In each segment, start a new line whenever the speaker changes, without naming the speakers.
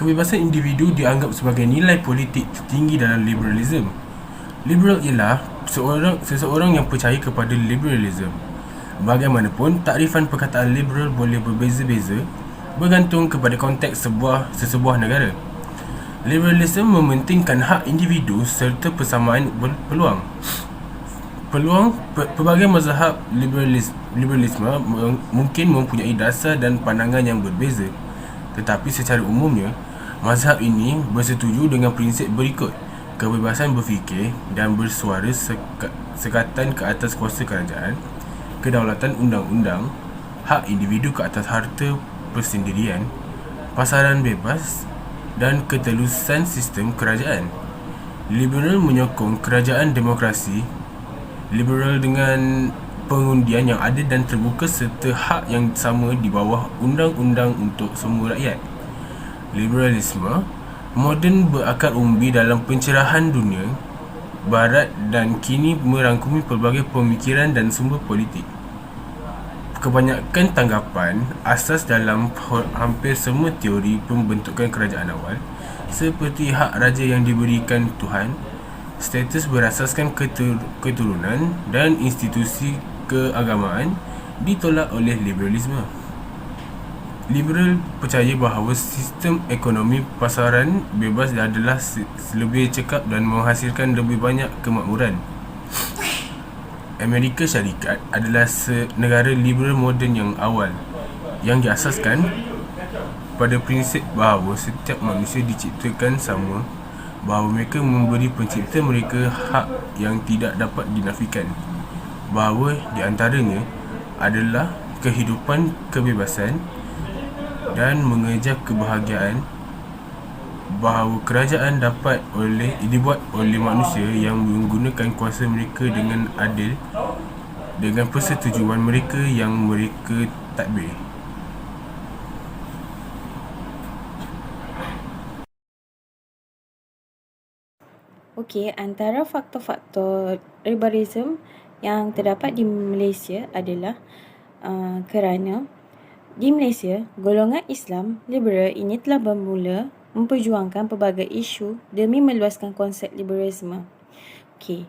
Kebebasan individu dianggap sebagai nilai politik tertinggi dalam liberalism. Liberal ialah seseorang yang percaya kepada liberalism. Bagaimanapun, takrifan perkataan liberal boleh berbeza-beza bergantung kepada konteks sesebuah negara. Liberalism mementingkan hak individu serta persamaan peluang. Pelbagai mazhab liberalisme mungkin mempunyai dasar dan pandangan yang berbeza, tetapi secara umumnya mazhab ini bersetuju dengan prinsip berikut: kebebasan berfikir dan bersuara sekatan ke atas kuasa kerajaan, kedaulatan undang-undang, hak individu ke atas harta persendirian, pasaran bebas dan ketelusan sistem kerajaan. Liberal menyokong kerajaan demokrasi liberal dengan pengundian yang adil dan terbuka serta hak yang sama di bawah undang-undang untuk semua rakyat. Liberalisme moden berakar umbi dalam pencerahan dunia barat dan kini merangkumi pelbagai pemikiran dan sumber politik. Kebanyakan tanggapan asas dalam hampir semua teori pembentukan kerajaan awal, seperti hak raja yang diberikan Tuhan, status berasaskan keturunan dan institusi keagamaan, ditolak oleh liberalisme. Liberal percaya bahawa sistem ekonomi pasaran bebas adalah lebih cekap dan menghasilkan lebih banyak kemakmuran. Amerika Syarikat adalah negara liberal moden yang awal, yang diasaskan pada prinsip bahawa setiap manusia diciptakan sama, bahawa mereka memberi pencipta mereka hak yang tidak dapat dinafikan, bahawa di antaranya adalah kehidupan, kebebasan dan mengejar kebahagiaan, bahawa kerajaan dibuat oleh manusia yang menggunakan kuasa mereka dengan adil dengan persetujuan mereka yang mereka tadbir.
Okey, antara faktor-faktor liberalism yang terdapat di Malaysia adalah kerana di Malaysia, golongan Islam liberal ini telah bermula memperjuangkan pelbagai isu demi meluaskan konsep liberalisme. Okey.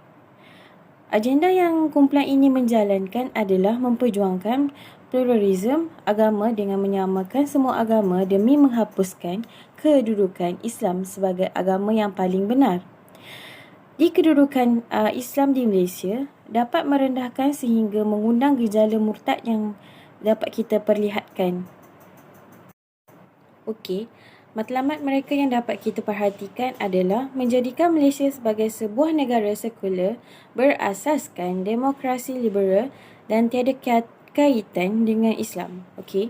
Agenda yang kumpulan ini menjalankan adalah memperjuangkan pluralisme agama dengan menyamakan semua agama demi menghapuskan kedudukan Islam sebagai agama yang paling benar. Di kedudukan Islam di Malaysia dapat merendahkan sehingga mengundang gejala murtad yang dapat kita perlihatkan. Okey, matlamat mereka yang dapat kita perhatikan adalah menjadikan Malaysia sebagai sebuah negara sekular berasaskan demokrasi liberal dan tiada kaitan dengan Islam. Okey.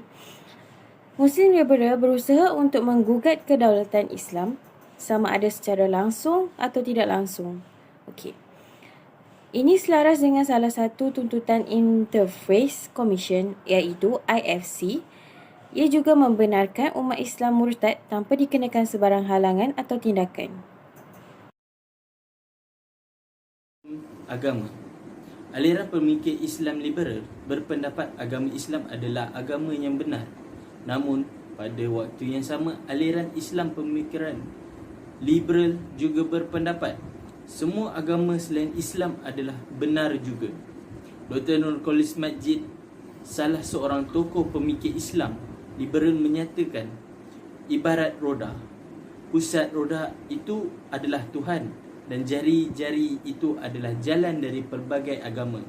Muslim liberal berusaha untuk menggugat kedaulatan Islam sama ada secara langsung atau tidak langsung. Okey. Ini selaras dengan salah satu tuntutan Interfaith Commission iaitu IFC. Ia juga membenarkan umat Islam murtad tanpa dikenakan sebarang halangan atau tindakan.
Agama. Aliran pemikir Islam liberal berpendapat agama Islam adalah agama yang benar. Namun, pada waktu yang sama, aliran Islam pemikiran liberal juga berpendapat semua agama selain Islam adalah benar juga. Dr. Nurkholis Majid, salah seorang tokoh pemikir Islam liberal, menyatakan ibarat roda. Pusat roda itu adalah Tuhan dan jari-jari itu adalah jalan dari pelbagai agama.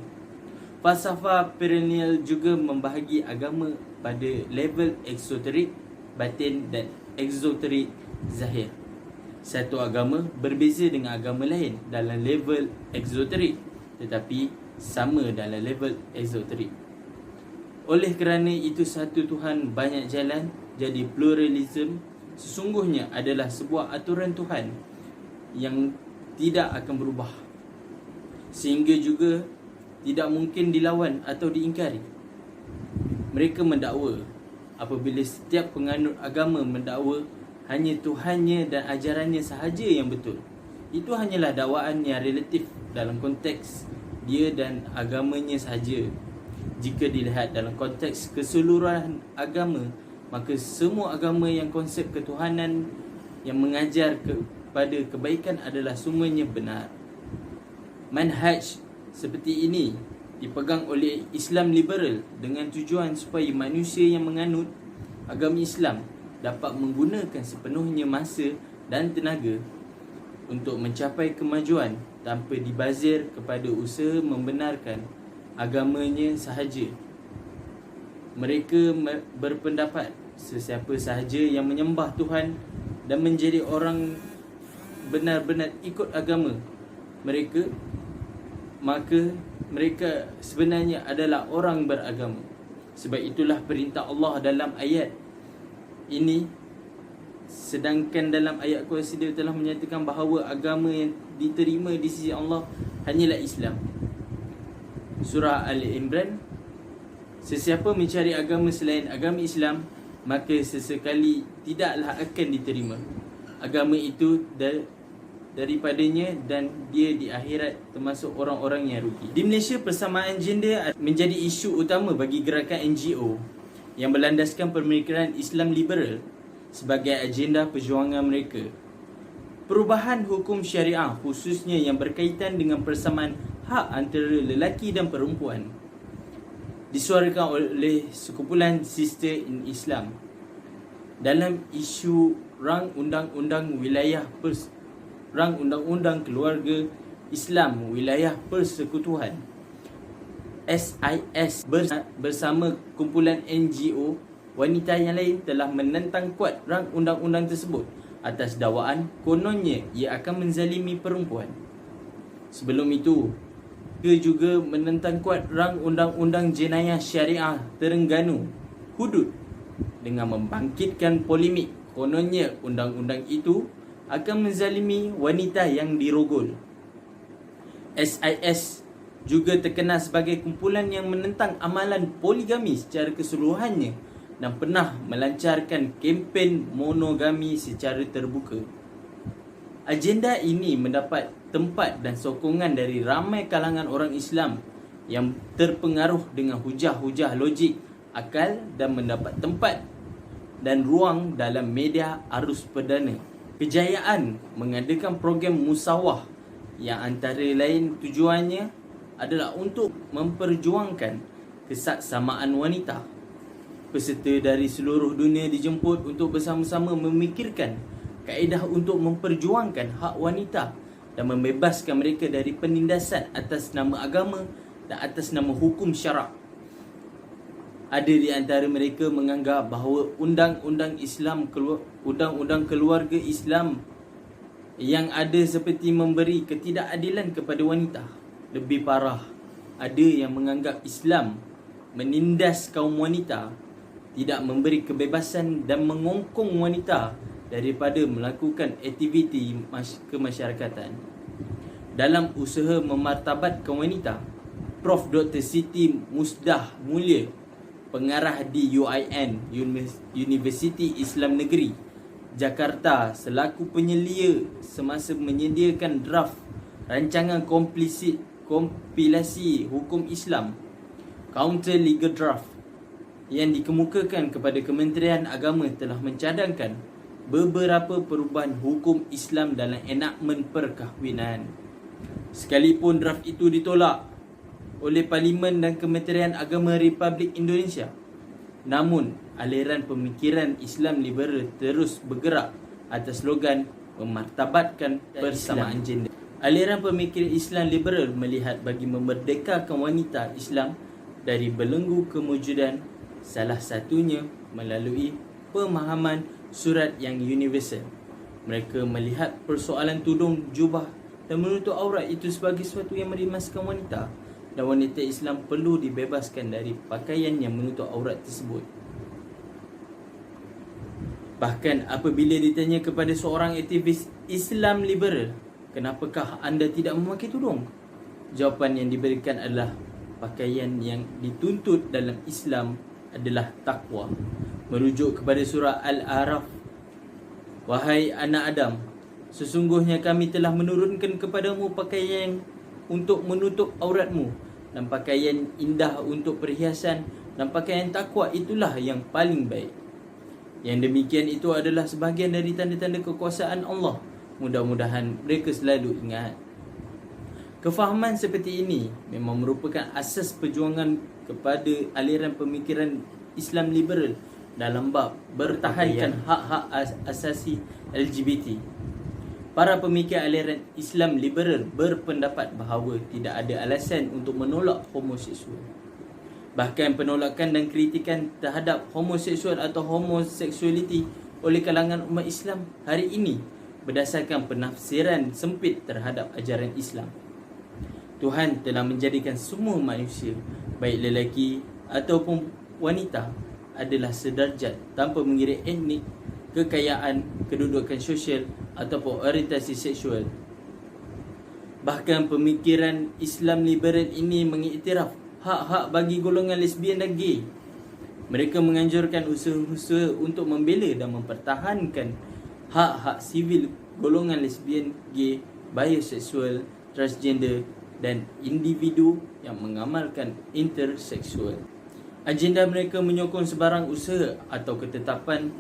Falsafah perennial juga membahagi agama pada level eksoterik batin dan eksoterik zahir. Satu agama berbeza dengan agama lain dalam level eksoterik tetapi sama dalam level eksoterik. Oleh kerana itu satu Tuhan banyak jalan, jadi pluralism sesungguhnya adalah sebuah aturan Tuhan yang tidak akan berubah, sehingga juga tidak mungkin dilawan atau diingkari. Mereka mendakwa apabila setiap penganut agama mendakwa hanya Tuhannya dan ajarannya sahaja yang betul. Itu hanyalah dakwaan yang relatif dalam konteks dia dan agamanya sahaja. Jika dilihat dalam konteks keseluruhan agama, maka semua agama yang konsep ketuhanan yang mengajar kepada kebaikan adalah semuanya benar. Manhaj seperti ini dipegang oleh Islam liberal dengan tujuan supaya manusia yang menganut agama Islam dapat menggunakan sepenuhnya masa dan tenaga untuk mencapai kemajuan tanpa dibazir kepada usaha membenarkan agamanya sahaja. Mereka berpendapat sesiapa sahaja yang menyembah Tuhan dan menjadi orang benar-benar ikut agama mereka, maka mereka sebenarnya adalah orang beragama. Sebab itulah perintah Allah dalam ayat ini. Sedangkan dalam ayat kursi dia telah menyatakan bahawa agama yang diterima di sisi Allah hanyalah Islam. Surah Al-Imran, sesiapa mencari agama selain agama Islam, maka sesekali tidaklah akan diterima agama itu daripadanya, dan dia di akhirat termasuk orang-orang yang rugi. Di Malaysia, persamaan gender menjadi isu utama bagi gerakan NGO yang berlandaskan pemikiran Islam liberal sebagai agenda perjuangan mereka. Perubahan hukum syariah khususnya yang berkaitan dengan persamaan hak antara lelaki dan perempuan disuarakan oleh sekumpulan Sister in Islam dalam isu rang undang-undang keluarga Islam wilayah persekutuan. SIS bersama kumpulan NGO wanita yang lain telah menentang kuat rang undang-undang tersebut atas dakwaan kononnya ia akan menzalimi perempuan. Sebelum itu, ia juga menentang kuat rang undang-undang jenayah syariah Terengganu Hudud dengan membangkitkan polemik kononnya undang-undang itu akan menzalimi wanita yang dirogol. SIS juga terkenal sebagai kumpulan yang menentang amalan poligami secara keseluruhannya dan pernah melancarkan kempen monogami secara terbuka. Agenda ini mendapat tempat dan sokongan dari ramai kalangan orang Islam yang terpengaruh dengan hujah-hujah logik, akal dan mendapat tempat dan ruang dalam media arus perdana. Kejayaan mengadakan program musawah yang antara lain tujuannya adalah untuk memperjuangkan kesaksamaan wanita. Peserta dari seluruh dunia dijemput untuk bersama-sama memikirkan kaedah untuk memperjuangkan hak wanita dan membebaskan mereka dari penindasan atas nama agama dan atas nama hukum syarak. Ada di antara mereka menganggap bahawa undang-undang keluarga Islam yang ada seperti memberi ketidakadilan kepada wanita. Lebih parah, ada yang menganggap Islam menindas kaum wanita, tidak memberi kebebasan dan mengongkong wanita daripada melakukan aktiviti kemasyarakatan. Dalam usaha memartabatkan wanita, Prof. Dr. Siti Musdah Mulia, pengarah di UIN, Universiti Islam Negeri Jakarta, selaku penyelia semasa menyediakan draft rancangan kompilasi hukum Islam Counter Legal Draft yang dikemukakan kepada Kementerian Agama, telah mencadangkan beberapa perubahan hukum Islam dalam enakmen perkahwinan. Sekalipun draft itu ditolak oleh Parlimen dan Kementerian Agama Republik Indonesia, namun aliran pemikiran Islam liberal terus bergerak atas slogan memartabatkan persamaan gender. Aliran pemikiran Islam liberal melihat bagi memerdekakan wanita Islam dari belenggu kewujudan, salah satunya melalui pemahaman surat yang universal. Mereka melihat persoalan tudung, jubah dan menutup aurat itu sebagai sesuatu yang merimaskan wanita, dan wanita Islam perlu dibebaskan dari pakaian yang menutup aurat tersebut. Bahkan apabila ditanya kepada seorang aktivis Islam liberal, kenapakah anda tidak memakai tudung? Jawapan yang diberikan adalah pakaian yang dituntut dalam Islam adalah takwa. Merujuk kepada surah Al-A'raf, wahai anak Adam, sesungguhnya kami telah menurunkan kepadamu pakaian untuk menutup auratmu, dan pakaian indah untuk perhiasan, dan pakaian takwa itulah yang paling baik. Yang demikian itu adalah sebahagian dari tanda-tanda kekuasaan Allah. Mudah-mudahan mereka selalu ingat. Kefahaman seperti ini memang merupakan asas perjuangan kepada aliran pemikiran Islam liberal dalam bab bertahankan hak-hak asasi LGBT. Para pemikir aliran Islam liberal berpendapat bahawa tidak ada alasan untuk menolak homoseksual. Bahkan penolakan dan kritikan terhadap homoseksual atau homoseksualiti oleh kalangan umat Islam hari ini berdasarkan penafsiran sempit terhadap ajaran Islam. Tuhan telah menjadikan semua manusia, baik lelaki ataupun wanita, adalah sederajat tanpa mengira etnik, kekayaan, kedudukan sosial ataupun orientasi seksual. Bahkan pemikiran Islam liberal ini mengiktiraf hak-hak bagi golongan lesbian dan gay. Mereka menganjurkan usaha-usaha untuk membela dan mempertahankan hak-hak sivil golongan lesbian, gay, biseksual, transgender dan individu yang mengamalkan interseksual. Agenda mereka menyokong sebarang usaha atau ketetapan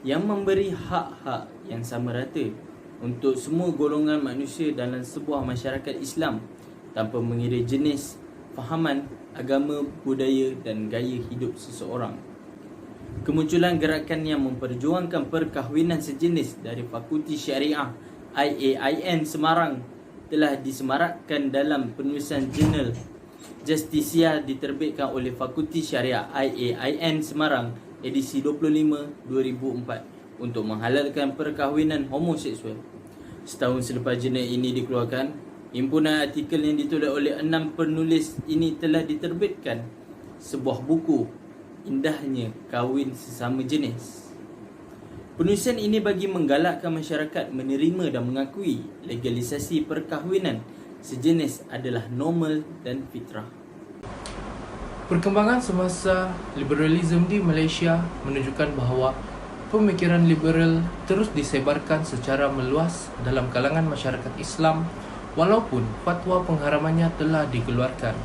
yang memberi hak-hak yang sama rata untuk semua golongan manusia dalam sebuah masyarakat Islam tanpa mengira jenis, fahaman, agama, budaya dan gaya hidup seseorang. Kemunculan gerakan yang memperjuangkan perkahwinan sejenis dari Fakulti Syariah IAIN Semarang telah disemarakkan dalam penulisan jurnal Justicia diterbitkan oleh Fakulti Syariah IAIN Semarang edisi 25 2004 untuk menghalalkan perkahwinan homoseksual. Setahun selepas jurnal ini dikeluarkan, himpunan artikel yang ditulis oleh 6 penulis ini telah diterbitkan sebuah buku, Indahnya Kahwin Sesama Jenis. Penulisan ini bagi menggalakkan masyarakat menerima dan mengakui legalisasi perkahwinan sejenis adalah normal dan fitrah.
Perkembangan semasa liberalisme di Malaysia menunjukkan bahawa pemikiran liberal terus disebarkan secara meluas dalam kalangan masyarakat Islam walaupun fatwa pengharamannya telah dikeluarkan.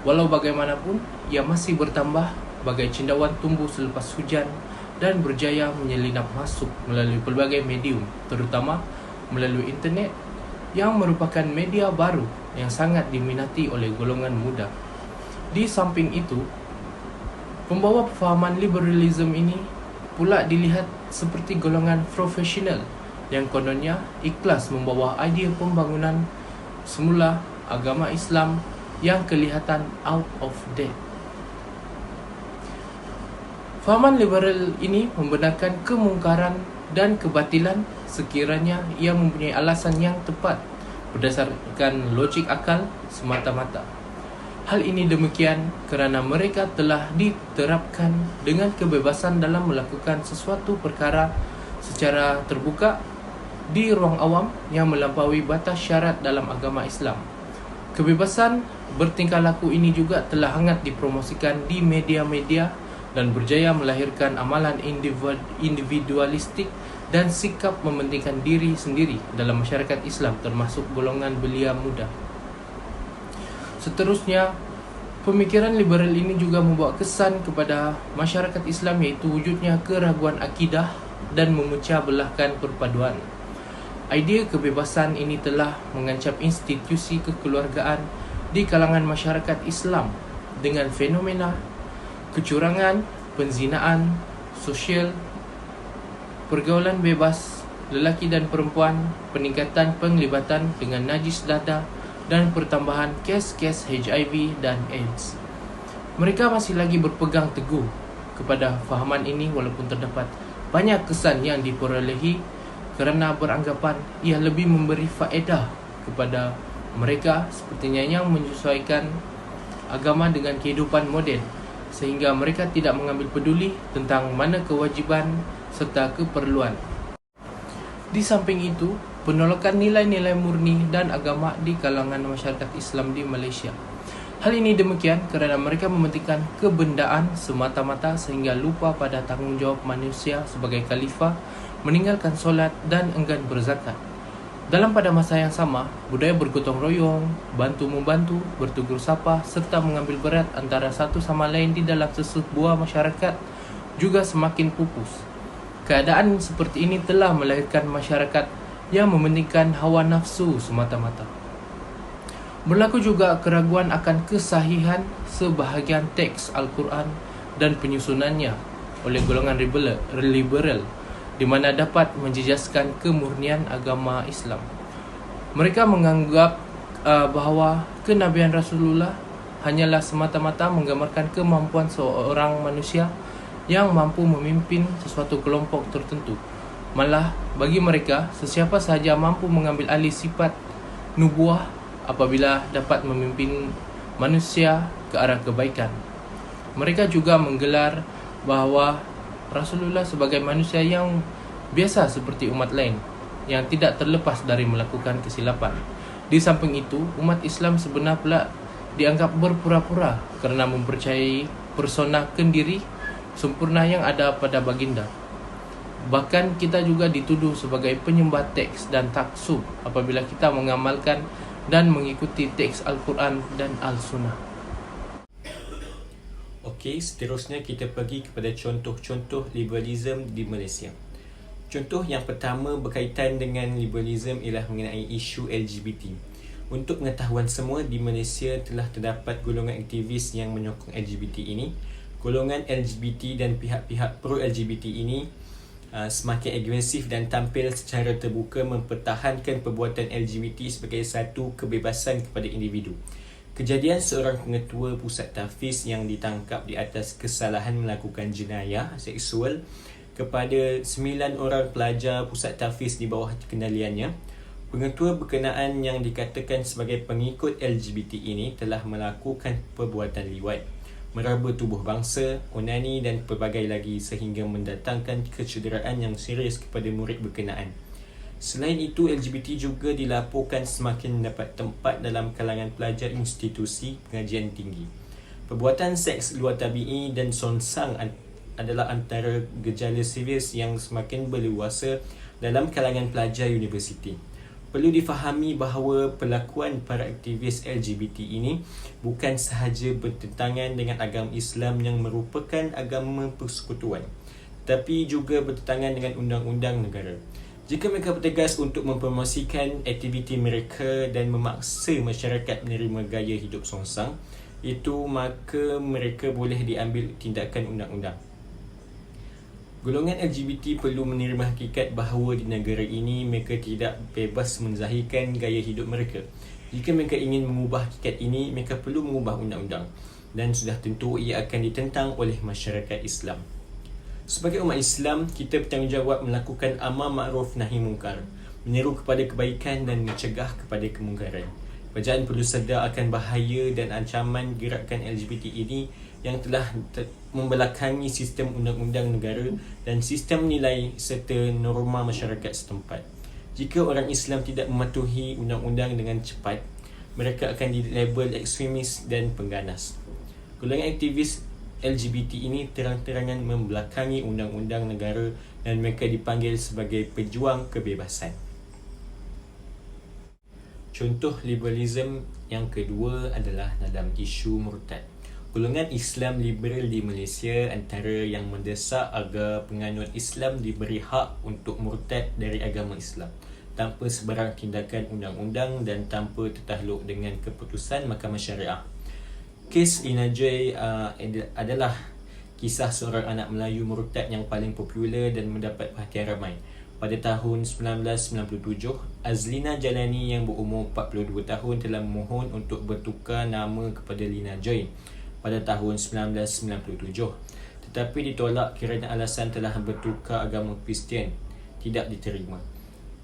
Walau bagaimanapun, ia masih bertambah bagai cendawan tumbuh selepas hujan dan berjaya menyelinap masuk melalui pelbagai medium, terutama melalui internet yang merupakan media baru yang sangat diminati oleh golongan muda. Di samping itu, pembawa pemahaman liberalisme ini pula dilihat seperti golongan profesional yang kononnya ikhlas membawa idea pembangunan semula agama Islam yang kelihatan out of date. Fahaman liberal ini membenarkan kemungkaran dan kebatilan sekiranya ia mempunyai alasan yang tepat berdasarkan logik akal semata-mata. Hal ini demikian kerana mereka telah diterapkan dengan kebebasan dalam melakukan sesuatu perkara secara terbuka di ruang awam yang melampaui batas syarat dalam agama Islam. Kebebasan bertingkah laku ini juga telah hangat dipromosikan di media-media dan berjaya melahirkan amalan individualistik dan sikap mementingkan diri sendiri dalam masyarakat Islam termasuk golongan belia muda. Seterusnya, pemikiran liberal ini juga membawa kesan kepada masyarakat Islam iaitu wujudnya keraguan akidah dan memecah belahkan perpaduan. Idea kebebasan ini telah mengancam institusi kekeluargaan di kalangan masyarakat Islam dengan fenomena kecurangan, penzinaan, sosial, pergaulan bebas, lelaki dan perempuan, peningkatan penglibatan dengan najis dada dan pertambahan kes-kes HIV dan AIDS. Mereka masih lagi berpegang teguh kepada fahaman ini walaupun terdapat banyak kesan yang diperolehi kerana beranggapan ia lebih memberi faedah kepada mereka sepertinya yang menyesuaikan agama dengan kehidupan moden sehingga mereka tidak mengambil peduli tentang mana kewajiban serta keperluan. Di samping itu, penolakan nilai-nilai murni dan agama di kalangan masyarakat Islam di Malaysia. Hal ini demikian kerana mereka mementingkan kebendaan semata-mata sehingga lupa pada tanggungjawab manusia sebagai khalifah, meninggalkan solat dan enggan berzakat. Dalam pada masa yang sama, budaya bergotong royong, bantu-membantu, bertegur sapa serta mengambil berat antara satu sama lain di dalam sesebuah masyarakat juga semakin pupus. Keadaan seperti ini telah melahirkan masyarakat yang mementingkan hawa nafsu semata-mata. Berlaku juga keraguan akan kesahihan sebahagian teks Al-Quran dan penyusunannya oleh golongan liberal di mana dapat menjejaskan kemurnian agama Islam. Mereka menganggap bahawa kenabian Rasulullah hanyalah semata-mata menggambarkan kemampuan seorang manusia yang mampu memimpin sesuatu kelompok tertentu. Malah bagi mereka, sesiapa sahaja mampu mengambil alih sifat nubuah apabila dapat memimpin manusia ke arah kebaikan. Mereka juga menggelar bahawa Rasulullah sebagai manusia yang biasa seperti umat lain yang tidak terlepas dari melakukan kesilapan. Di samping itu, umat Islam sebenar pula dianggap berpura-pura kerana mempercayai persona kendiri sempurna yang ada pada baginda. Bahkan kita juga dituduh sebagai penyembah teks dan taksub apabila kita mengamalkan dan mengikuti teks Al-Quran dan Al-Sunnah.
Okey, seterusnya kita pergi kepada contoh-contoh liberalism di Malaysia. Contoh yang pertama berkaitan dengan liberalism ialah mengenai isu LGBT. Untuk pengetahuan semua, di Malaysia telah terdapat golongan aktivis yang menyokong LGBT ini. Golongan LGBT dan pihak-pihak pro-LGBT ini semakin agresif dan tampil secara terbuka mempertahankan perbuatan LGBT sebagai satu kebebasan kepada individu. Kejadian seorang pengetua pusat tahfiz yang ditangkap di atas kesalahan melakukan jenayah seksual kepada 9 orang pelajar pusat tahfiz di bawah kendaliannya. Pengetua berkenaan yang dikatakan sebagai pengikut LGBT ini telah melakukan perbuatan liwat, meraba tubuh bangsa, onani dan pelbagai lagi sehingga mendatangkan kecederaan yang serius kepada murid berkenaan. Selain itu, LGBT juga dilaporkan semakin mendapat tempat dalam kalangan pelajar institusi pengajian tinggi. Perbuatan seks luar tabi'i dan sonsang adalah antara gejala serius yang semakin berleluasa dalam kalangan pelajar universiti. Perlu difahami bahawa perlakuan para aktivis LGBT ini bukan sahaja bertentangan dengan agama Islam yang merupakan agama persekutuan, tapi juga bertentangan dengan undang-undang negara. Jika mereka bertegas untuk mempromosikan aktiviti mereka dan memaksa masyarakat menerima gaya hidup songsang itu, maka mereka boleh diambil tindakan undang-undang. Golongan LGBT perlu menerima hakikat bahawa di negara ini mereka tidak bebas menzahirkan gaya hidup mereka. Jika mereka ingin mengubah hakikat ini, mereka perlu mengubah undang-undang dan sudah tentu ia akan ditentang oleh masyarakat Islam. Sebagai umat Islam, kita bertanggungjawab melakukan amar ma'ruf nahi mungkar, menyeru kepada kebaikan dan mencegah kepada kemungkaran. Kerajaan perlu sedar akan bahaya dan ancaman gerakan LGBT ini yang telah membelakangi sistem undang-undang negara dan sistem nilai serta norma masyarakat setempat. Jika orang Islam tidak mematuhi undang-undang dengan cepat, mereka akan dilabel ekstremis dan pengganas. Golongan aktivis LGBT ini terang-terangan membelakangi undang-undang negara dan mereka dipanggil sebagai pejuang kebebasan. Contoh liberalism yang kedua adalah dalam isu murtad. Golongan Islam liberal di Malaysia antara yang mendesak agar penganut Islam diberi hak untuk murtad dari agama Islam tanpa sebarang tindakan undang-undang dan tanpa tertakluk dengan keputusan Mahkamah Syariah. Kes Lina Joy adalah kisah seorang anak Melayu murtad yang paling popular dan mendapat perhatian ramai. Pada tahun 1997, Azlina Jalani yang berumur 42 tahun telah memohon untuk bertukar nama kepada Lina Joy pada tahun 1997, tetapi ditolak kerana alasan telah bertukar agama Kristian tidak diterima.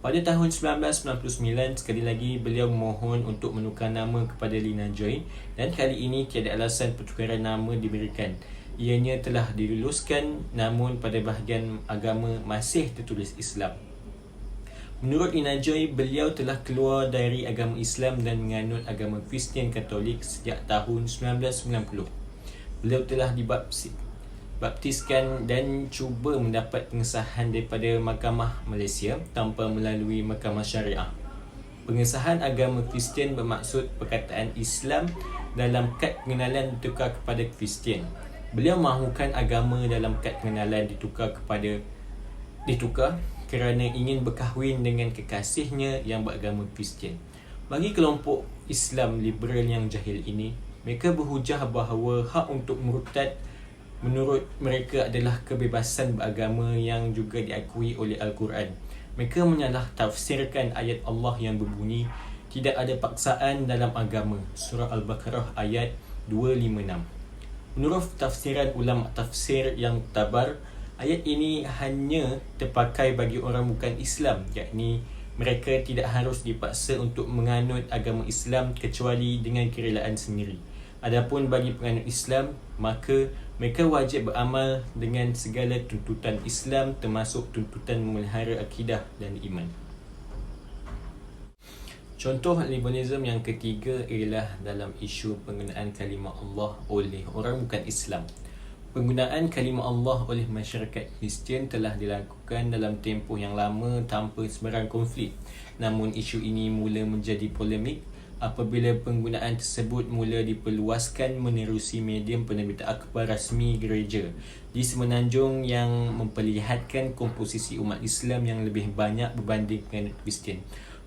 Pada tahun 1999, sekali lagi beliau memohon untuk menukar nama kepada Lina Joy dan kali ini tiada alasan pertukaran nama diberikan. Ianya telah diluluskan namun pada bahagian agama masih tertulis Islam. Menurut Lina Joy, beliau telah keluar dari agama Islam dan menganut agama Kristian Katolik sejak tahun 1990. Beliau telah dibaptiskan dan cuba mendapat pengesahan daripada Mahkamah Malaysia tanpa melalui Mahkamah Syariah. Pengesahan agama Kristian bermaksud perkataan Islam dalam kad pengenalan ditukar kepada Kristian. Beliau mahukan agama dalam kad pengenalan ditukar kepada ditukar kerana ingin berkahwin dengan kekasihnya yang beragama Kristian. Bagi kelompok Islam liberal yang jahil ini, mereka berhujah bahawa hak untuk murtad menurut mereka adalah kebebasan beragama yang juga diakui oleh Al-Quran. Mereka menyalah tafsirkan ayat Allah yang berbunyi, tidak ada paksaan dalam agama. Surah Al-Baqarah ayat 256. Menurut tafsiran ulama tafsir yang tabar, ayat ini hanya terpakai bagi orang bukan Islam, yakni mereka tidak harus dipaksa untuk menganut agama Islam kecuali dengan kerelaan sendiri. Adapun bagi penganut Islam, maka mereka wajib beramal dengan segala tuntutan Islam termasuk tuntutan memelihara akidah dan iman. Contoh liberalism yang ketiga ialah dalam isu penggunaan kalimah Allah oleh orang bukan Islam. Penggunaan kalimah Allah oleh masyarakat Kristian telah dilakukan dalam tempoh yang lama tanpa sebarang konflik. Namun isu ini mula menjadi polemik apabila penggunaan tersebut mula diperluaskan menerusi medium penerbit akhbar rasmi gereja di Semenanjung yang memperlihatkan komposisi umat Islam yang lebih banyak berbanding penganut Kristian.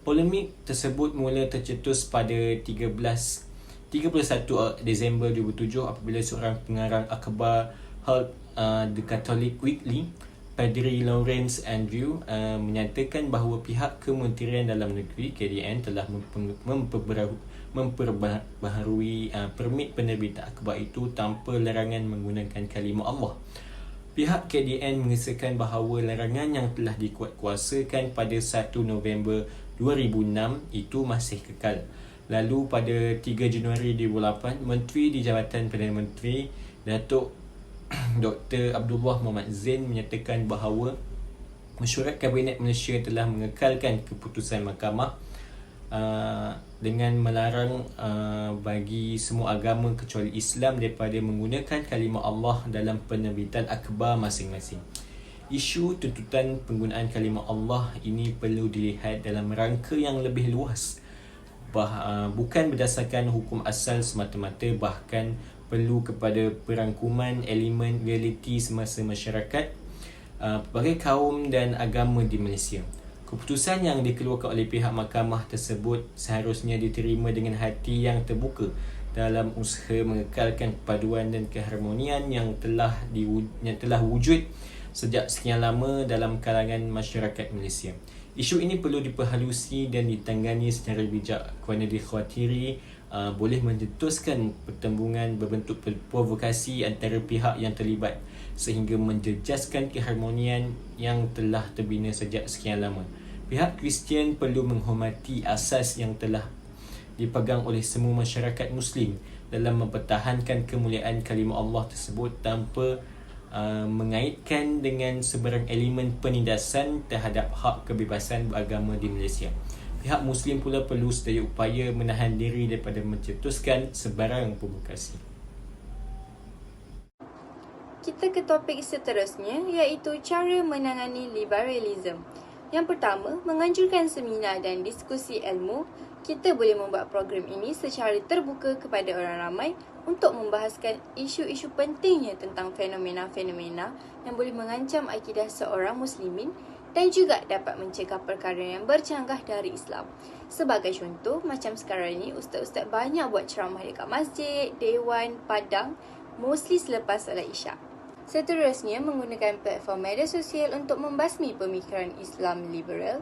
Polemik tersebut mula tercetus pada 31 Disember 2007 apabila seorang pengarang akhbar The Catholic Weekly, Padri Lawrence Andrew menyatakan bahawa pihak Kementerian Dalam Negeri KDN telah memperbaharui permit penerbitan akhbar itu tanpa larangan menggunakan kalimah Allah. Pihak KDN mengesahkan bahawa larangan yang telah dikuatkuasakan pada 1 November 2006 itu masih kekal. Lalu pada 3 Januari 2008, Menteri di Jabatan Perdana Menteri Datuk Dr. Abdullah Muhammad Zain menyatakan bahawa Mesyuarat Kabinet Malaysia telah mengekalkan keputusan mahkamah dengan melarang bagi semua agama kecuali Islam daripada menggunakan kalimah Allah dalam penerbitan akhbar masing-masing. Isu tuntutan penggunaan kalimah Allah ini perlu dilihat dalam rangka yang lebih luas, bukan berdasarkan hukum asal semata-mata, bahkan perlu kepada perangkuman elemen realiti semasa masyarakat pelbagai kaum dan agama di Malaysia. Keputusan yang dikeluarkan oleh pihak mahkamah tersebut seharusnya diterima dengan hati yang terbuka dalam usaha mengekalkan perpaduan dan keharmonian yang telah wujud sejak sekian lama dalam kalangan masyarakat Malaysia. Isu ini perlu diperhalusi dan ditangani secara bijak kerana dikhawatiri boleh mencetuskan pertembungan berbentuk provokasi antara pihak yang terlibat sehingga menjejaskan keharmonian yang telah terbina sejak sekian lama. Pihak Kristian perlu menghormati asas yang telah dipegang oleh semua masyarakat Muslim dalam mempertahankan kemuliaan kalimah Allah tersebut tanpa mengaitkan dengan sebarang elemen penindasan terhadap hak kebebasan beragama di Malaysia. Pihak Muslim pula perlu sedaya upaya menahan diri daripada mencetuskan sebarang provokasi.
Kita ke topik seterusnya iaitu cara menangani liberalism. Yang pertama, menganjurkan seminar dan diskusi ilmu. Kita boleh membuat program ini secara terbuka kepada orang ramai untuk membahaskan isu-isu pentingnya tentang fenomena-fenomena yang boleh mengancam akidah seorang muslimin dan juga dapat mencegah perkara yang bercanggah dari Islam. Sebagai contoh, macam sekarang ini ustaz-ustaz banyak buat ceramah dekat masjid, dewan, padang, mostly selepas solat Isyak. Seterusnya, menggunakan platform media sosial untuk membasmi pemikiran Islam liberal.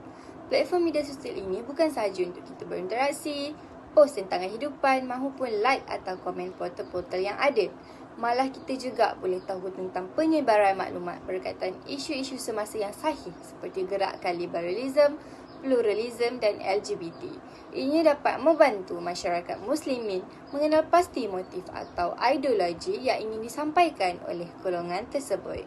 Platform media sosial ini bukan sahaja untuk kita berinteraksi, post tentang kehidupan maupun like atau komen portal-portal yang ada. Malah kita juga boleh tahu tentang penyebaran maklumat berkaitan isu-isu semasa yang sahih seperti gerakan liberalism, pluralism dan LGBT. Ini dapat membantu masyarakat muslimin mengenal pasti motif atau ideologi yang ingin disampaikan oleh golongan tersebut.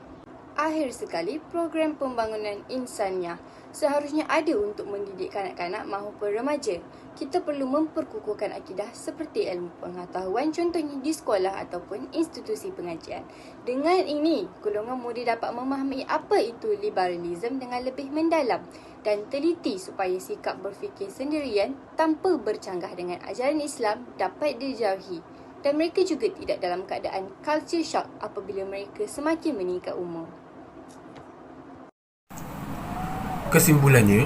Akhir sekali, program pembangunan insaniah seharusnya ada untuk mendidik kanak-kanak maupun remaja. Kita perlu memperkukuhkan akidah seperti ilmu pengetahuan, contohnya di sekolah ataupun institusi pengajian. Dengan ini, golongan muda dapat memahami apa itu liberalism dengan lebih mendalam dan teliti supaya sikap berfikir sendirian tanpa bercanggah dengan ajaran Islam dapat dijauhi. Dan mereka juga tidak dalam keadaan culture shock apabila mereka semakin meningkat umur.
Kesimpulannya,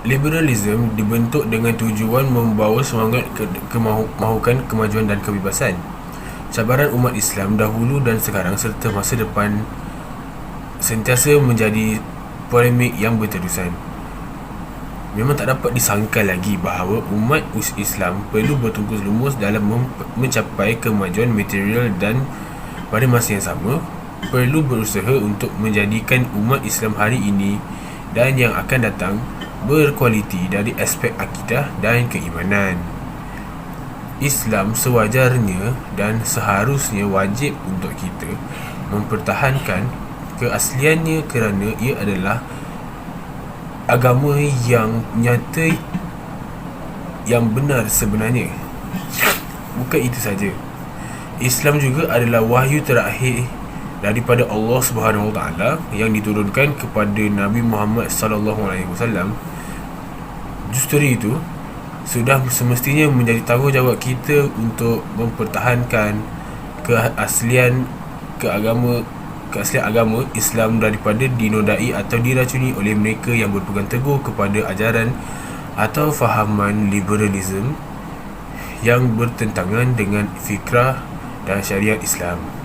liberalism dibentuk dengan tujuan membawa semangat mahukan kemajuan dan kebebasan. Cabaran umat Islam dahulu dan sekarang serta masa depan sentiasa menjadi polemik yang berterusan. Memang tak dapat disangkal lagi bahawa umat Islam perlu bertungkus lumus dalam mencapai kemajuan material dan pada masa yang sama perlu berusaha untuk menjadikan umat Islam hari ini dan yang akan datang berkualiti dari aspek akidah dan keimanan. Islam sewajarnya dan seharusnya wajib untuk kita mempertahankan keasliannya kerana ia adalah agama yang nyata, yang benar sebenarnya. Bukan itu saja, Islam juga adalah wahyu terakhir daripada Allah Subhanahu Wa Taala yang diturunkan kepada Nabi Muhammad sallallahu alaihi wasallam. Justru itu sudah semestinya menjadi tanggungjawab kita untuk mempertahankan keaslian agama Islam daripada dinodai atau diracuni oleh mereka yang berpegang teguh kepada ajaran atau fahaman liberalism yang bertentangan dengan fikrah dan syariat Islam.